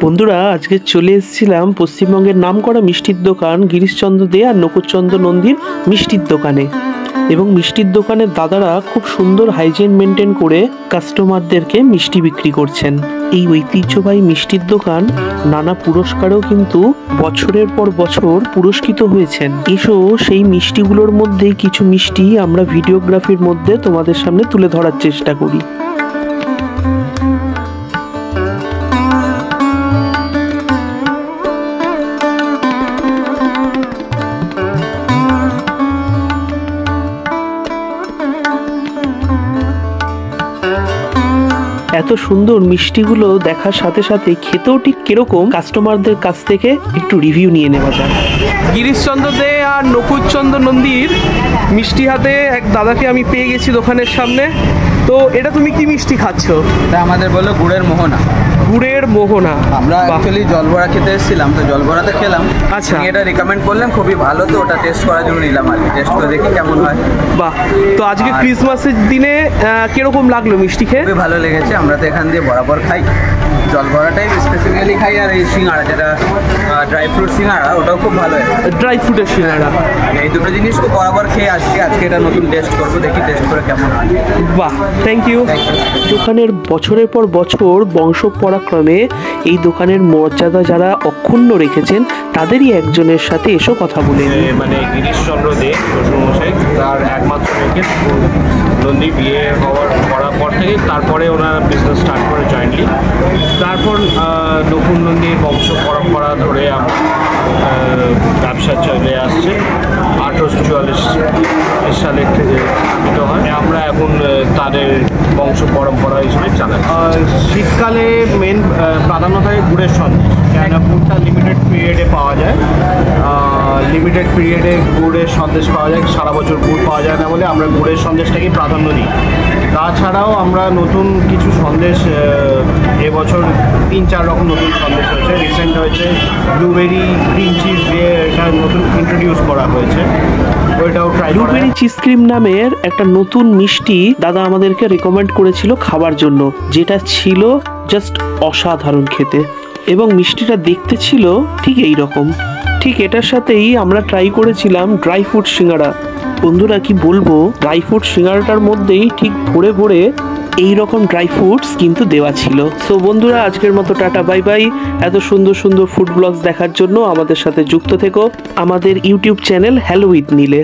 বন্ধুরা আজকে চলে এসেছিলাম পশ্চিমবঙ্গের নামকরা মিষ্টির দোকান গিরিশচন্দ্র দে আর নকুরচন্দ্র নন্দীর মিষ্টির দোকানে। এবং মিষ্টির দোকানের দাদারা খুব সুন্দর হাইজিন মেনটেন করে কাস্টমারদেরকে মিষ্টি বিক্রি করছেন। এই ঐতিহ্যবাহী মিষ্টির দোকান নানা পুরস্কারেও কিন্তু বছরের পর বছর পুরস্কৃত হয়েছেন। এসো সেই মিষ্টিগুলোর মধ্যে কিছু মিষ্টি আমরা ভিডিওগ্রাফির মধ্যে তোমাদের সামনে তুলে ধরার চেষ্টা করি। এত সুন্দর মিষ্টিগুলো দেখার সাথে সাথে খেতেও ঠিক কিরকম কাস্টমারদের কাছ থেকে একটু রিভিউ নিয়ে নেওয়া যায়। গিরিশচন্দ্র দে আর নকুরচন্দ্র নন্দীর মিষ্টি হাতে এক দাদাকে আমি পেয়ে গেছি দোকানের সামনে। তো এটা তুমি কি মিষ্টি খাচ্ছ? এটা আমাদের বলো গুড়ের মোহনা। গুড়ের মোহনা। আমরা অ্যাকচুয়ালি জলবড়া খেতে এসেছিলাম, তো জলবড়াতে খেলাম। আচ্ছা, এটা রিকমেন্ড করলেন, খুবই ভালো, তো ওটা টেস্ট করার জন্য নিলাম আর টেস্ট করে দেখি কেমন হয়। বাহ, তো আজকে ক্রিসমাসের দিনে কিরকম লাগলো মিষ্টি খেয়ে? খুবই ভালো লেগেছে। আমরা তো এখান দিয়ে বরাবর খাই, জলবড়াটাই স্পেসিফিক্যালি খাই, আর এই সিঙ্গাড়া যেটা ড্রাই ফ্রুট সিঙ্গাড়া ওটাও খুব ভালো। ড্রাই ফ্রুটের সিঙ্গাড়া, এই দুটো জিনিস খুব বরাবর খেয়ে আসছি। আজকে এটা নতুন টেস্ট করবো, দেখি টেস্ট করে কেমন হয়। বাহ, থ্যাংক ইউ। দোকানের বছরের পর বছর বংশ পরাক্রমে এই দোকানের মর্যাদা যারা অক্ষুণ্ণ রেখেছেন তাদেরই একজনের সাথে এসো কথা বলে। মানে গিরিশচন্দ্র দে শ্বশুরমশাই, তার একমাত্র মেয়েকে নন্দী বিয়ে করার পর থেকে তারপরে ওনারা বিজনেস স্টার্ট করে জয়েন্টলি। তারপর নকুর নন্দীর বংশ পরম্পরা ধরে ব্যবসা চলে আসছে। 1844 সালে থেকে স্থাপিত হয়। আমরা এখন তাদের বংশ পরম্পরা হিসেবে চালাচ্ছি। শীতকালে মেন প্রাধান্য থাকে গুড়ের সন্দেশ, কেননা গুড়টা লিমিটেড পিরিয়ডে পাওয়া যায়। লিমিটেড পিরিয়ডে গুড়ের সন্দেশ পাওয়া যায়, সারা বছর গুড় পাওয়া যায় না বলে আমরা গুড়ের সন্দেশটাকে প্রাধান্য দিই। তাছাড়াও আমরা নতুন কিছু সন্দেশ এবছর 3-4 রকম নতুন সন্দেশ হয়েছে। রিসেন্ট হয়েছে ব্লুবেরি ক্রিম চিজ দিয়ে, এটা নতুন ইন্ট্রোডিউস করা হয়েছে, ওইটাও ট্রাই। ব্লুবেরি চিজ ক্রিম নামের একটা নতুন মিষ্টি দাদা আমাদেরকে রেকমেন্ড করেছিল খাবার জন্য, যেটা ছিল জাস্ট অসাধারণ খেতে। এবং মিষ্টিটা দেখতে ছিল ঠিক এই রকম। ঠিক এটার সাথেই আমরা ট্রাই করেছিলাম ড্রাই ফ্রুট সিঙ্গাড়া। বন্ধুরা কি বলবো, ড্রাই ফ্রুট সিঙ্গাড়াটার মধ্যেই ঠিক ভরে ভরে এই রকম ড্রাই ফ্রুটস কিন্তু দেওয়া ছিল। সো বন্ধুরা আজকের মতো টাটা বাই বাই। এত সুন্দর সুন্দর ফুড ব্লগস দেখার জন্য আমাদের সাথে যুক্ত থেকো আমাদের ইউটিউব চ্যানেল হ্যালো উইথ নীলে।